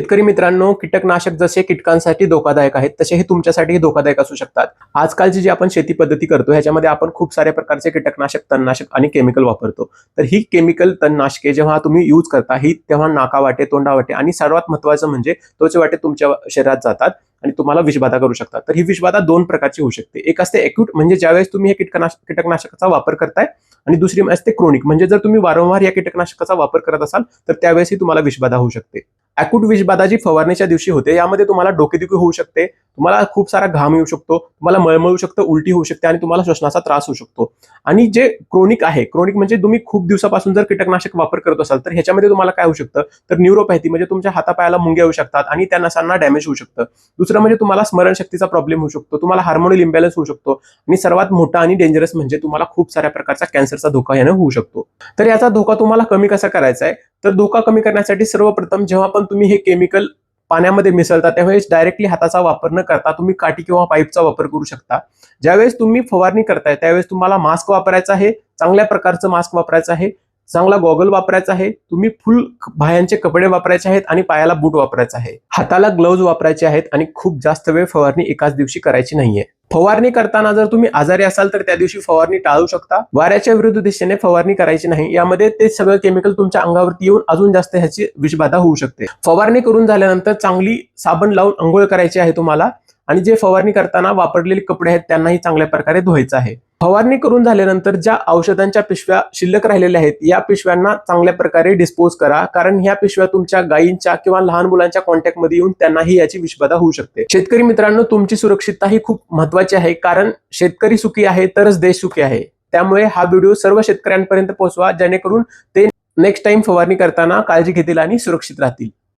शेतकरी मित्रांनो, कीटकनाशक जसे कीटकांसाठी धोकादायक आहेत तसे हे तुमच्यासाठीही धोकादायक असू शकतात। आजकालची जी आपण शेती पद्धती करतो ह्याच्यामध्ये आपण खूप साऱ्या प्रकारचे कीटकनाशक, तणनाशक आणि केमिकल वापरतो। तर ही केमिकल, तणनाशके जेव्हा तुम्ही यूज करता ही तेव्हा नाकावाटे, तोंडावाटे आणि सर्वात महत्त्वाचं म्हणजे त्वचेवाटे तुमच्या शरीरात जातात आणि तुम्हाला विषबाधा करू शकतात। तर ही विषबाधा दोन प्रकारची होऊ शकते। एक असते एक्यूट, म्हणजे ज्यावेळेस तुम्ही हे कीटकनाशकाचा वापर करताय, आणि दुसरी असते क्रोनिक, म्हणजे जर तुम्ही वारंवार या कीटकनाशकाचा वापर करत असाल तर त्यावेळेसही तुम्हाला विषबाधा होऊ शकते। अॅक्यूट विषबाधा जी फवारणीच्या दिवशी होते यामध्ये तुम्हाला डोकेदुखी होऊ शकते, तुम्हाला खूप सारा घाम येऊ शकतो, तुम्हाला मळमळ शकतं, उलटी होऊ शकते आणि तुम्हाला श्वसनाचा त्रास होऊ शकतो। आणि जे क्रोनिक आहे, क्रोनिक म्हणजे तुम्ही खूप दिवसापासून जर कीटकनाशक वापर करत असाल तर ह्याच्यामध्ये तुम्हाला काय होऊ शकतं, तर न्यूरोपॅथी म्हणजे तुमच्या हातापायाला मुंग्या येऊ शकतात आणि त्या नसांना डॅमेज होऊ शकतं। दुसरं म्हणजे तुम्हाला स्मरणशक्तीचा प्रॉब्लेम होऊ शकतो, तुम्हाला हार्मोनल इम्बॅलन्स होऊ शकतो आणि सर्वात मोठा आणि डेंजरस म्हणजे तुम्हाला खूप साऱ्या प्रकारचा कॅन्सरचा धोका याने होऊ शकतो। तर याचा धोका तुम्हाला कमी कसा करायचा आहे, तर धोका कमी करण्यासाठी सर्वप्रथम जेव्हा पण तुम्ही हे केमिकल पाण्यामध्ये मिसळता त्यावेळेस डायरेक्टली हाताचा वापर न करता तुम्ही काठी किंवा पाईपचा वापर करू शकता। ज्यावेळेस तुम्ही फवारणी करताय त्यावेळेस तुम्हाला मास्क वापरायचा आहे, चांगल्या प्रकारचं मास्क वापरायचं आहे, चांगला गॉगल वापरायचा आहे, तुम्ही फुल बाह्यांचे कपडे वापरायचे आहेत आणि पायाला बूट वापरायचा आहे, हाताला ग्लोव्ज वापरायचे आहेत आणि खूप जास्त वेळ फवारणी एकाच दिवशी करायची नाहीये। फवारणी करताना जर तुम्ही आजारी असाल तर त्या दिवशी फवारणी टाळू शकता। वाऱ्याच्या विरुद्ध दिशेने फवारणी करायची नाही, यामध्ये ते सगळं केमिकल तुमच्या अंगावरती येऊन अजून जास्त ह्याची विषबाधा होऊ शकते। फवारणी करून झाल्यानंतर चांगली साबण लावून अंघोळ करायची आहे तुम्हाला, आणि जे फवारणी करताना वापरलेले कपडे आहेत त्यांनाही चांगल्या प्रकारे धुवायचं आहे। फवारणी करून झाल्यानंतर ज्या औषधांच्या पिशव्या शिल्लक राहिलेल्या आहेत या पिशव्यांना चांगल्या प्रकारे डिस्पोज करा, कारण ह्या पिशव्या तुमच्या गायींच्या किंवा लहान मुलांच्या कॉन्टॅक्टमध्ये येऊन त्यांनाही याची विषबाधा होऊ शकते। शेतकरी मित्रांनो, तुमची सुरक्षितता ही खूप महत्त्वाची आहे, कारण शेतकरी सुखी आहे तरच देश सुखी आहे। त्यामुळे हा व्हिडिओ सर्व शेतकऱ्यांपर्यंत पोहोचवा, जेणेकरून ते नेक्स्ट टाइम फवारणी करताना काळजी घेतील आणि सुरक्षित राहतील।